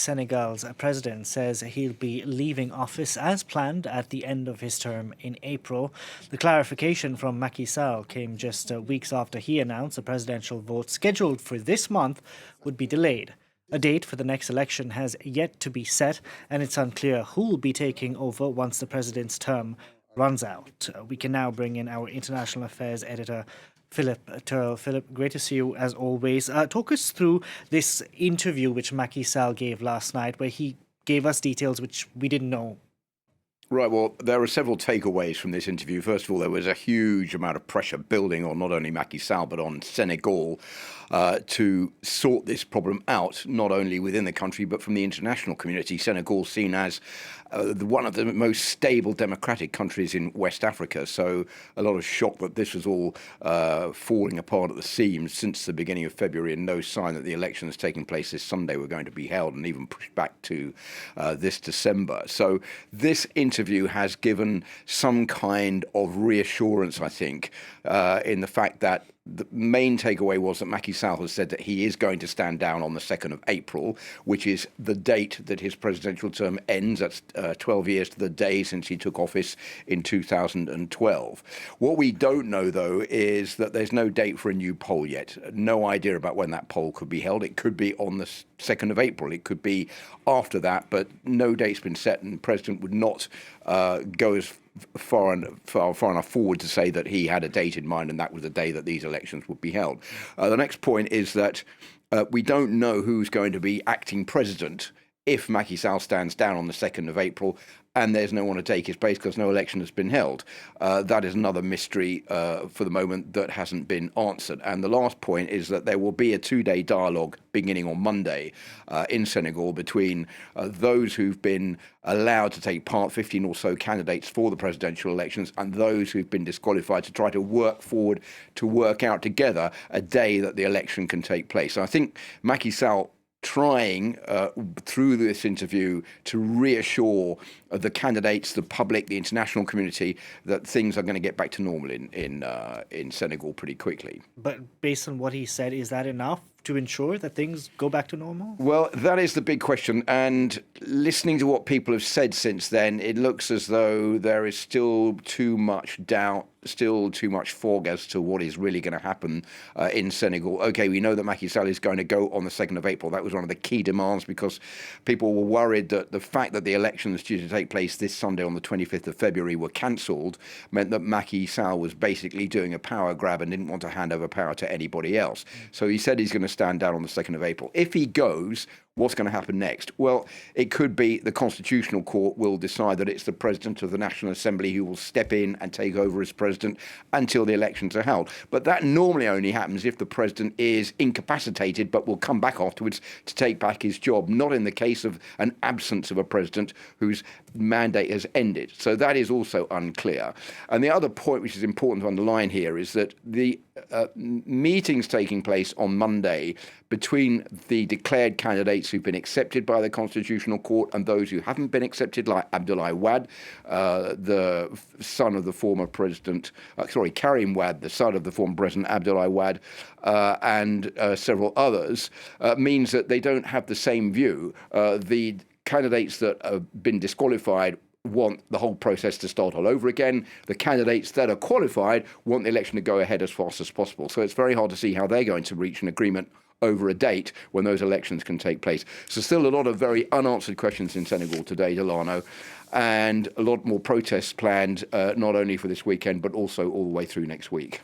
Senegal's president, says he'll be leaving office as planned at the end of his term in April. The clarification from Macky Sall came just weeks after he announced a presidential vote scheduled for this month would be delayed. A date for the next election has yet to be set, and it's unclear who will be taking over once the president's term runs out. We can now bring in our international affairs editor, Philip Turle. Philip, great to see you as always. Talk us through this interview which Macky Sall gave last night, where he gave us details which we didn't know. Right, well, there are several takeaways from this interview. First of all, there was a huge amount of pressure building on not only Macky Sall, but on Senegal to sort this problem out, not only within the country, but from the international community. Senegal seen as one of the most stable democratic countries in West Africa. So a lot of shock that this was all falling apart at the seams since the beginning of February, and no sign that the elections taking place this Sunday were going to be held, and even pushed back to this December. So this interview has given some kind of reassurance, I think, in the fact that the main takeaway was that Macky Sall has said that he is going to stand down on the 2nd of April, which is the date that his presidential term ends. That's 12 years to the day since he took office in 2012. What we don't know, though, is that there's no date for a new poll yet. No idea about when that poll could be held. It could be on the 2nd of April. It could be after that, but no date's been set, and the president would not go as far enough forward to say that he had a date in mind and that was the day that these elections would be held. The next point is that we don't know who's going to be acting president if Macky Sall stands down on the 2nd of April and there's no one to take his place because no election has been held. That is another mystery for the moment that hasn't been answered. And the last point is that there will be a 2-day dialogue beginning on Monday in Senegal between those who've been allowed to take part, 15 or so candidates for the presidential elections, and those who've been disqualified, to try to work forward to work out together a day that the election can take place. And I think Macky Sall trying through this interview to reassure the candidates, the public, the international community that things are going to get back to normal in Senegal pretty quickly. But based on what he said, is that enough to ensure that things go back to normal? Well, that is the big question. And listening to what people have said since then, it looks as though there is still too much doubt, still too much fog as to what is really going to happen in Senegal. Okay, we know that Macky Sall is going to go on the 2nd of April. That was one of the key demands because people were worried that the fact that the elections due to take place this Sunday on the 25th of February were cancelled meant that Macky Sall was basically doing a power grab and didn't want to hand over power to anybody else. So he said he's going to stand down on the 2nd of April. If he goes, what's going to happen next? Well, it could be the Constitutional Court will decide that it's the President of the National Assembly who will step in and take over as president until the elections are held. But that normally only happens if the president is incapacitated but will come back afterwards to take back his job, not in the case of an absence of a president whose mandate has ended. So that is also unclear. And the other point which is important to underline here is that the meetings taking place on Monday between the declared candidates who've been accepted by the Constitutional Court and those who haven't been accepted, like Abdoulaye Wade, the son of the former president, Karim Wade, the son of the former president Abdoulaye Wade, and several others, means that they don't have the same view. The candidates that have been disqualified want the whole process to start all over again. The candidates that are qualified want the election to go ahead as fast as possible. So it's very hard to see how they're going to reach an agreement over a date when those elections can take place. So still a lot of very unanswered questions in Senegal today, Delano, and a lot more protests planned, not only for this weekend, but also all the way through next week.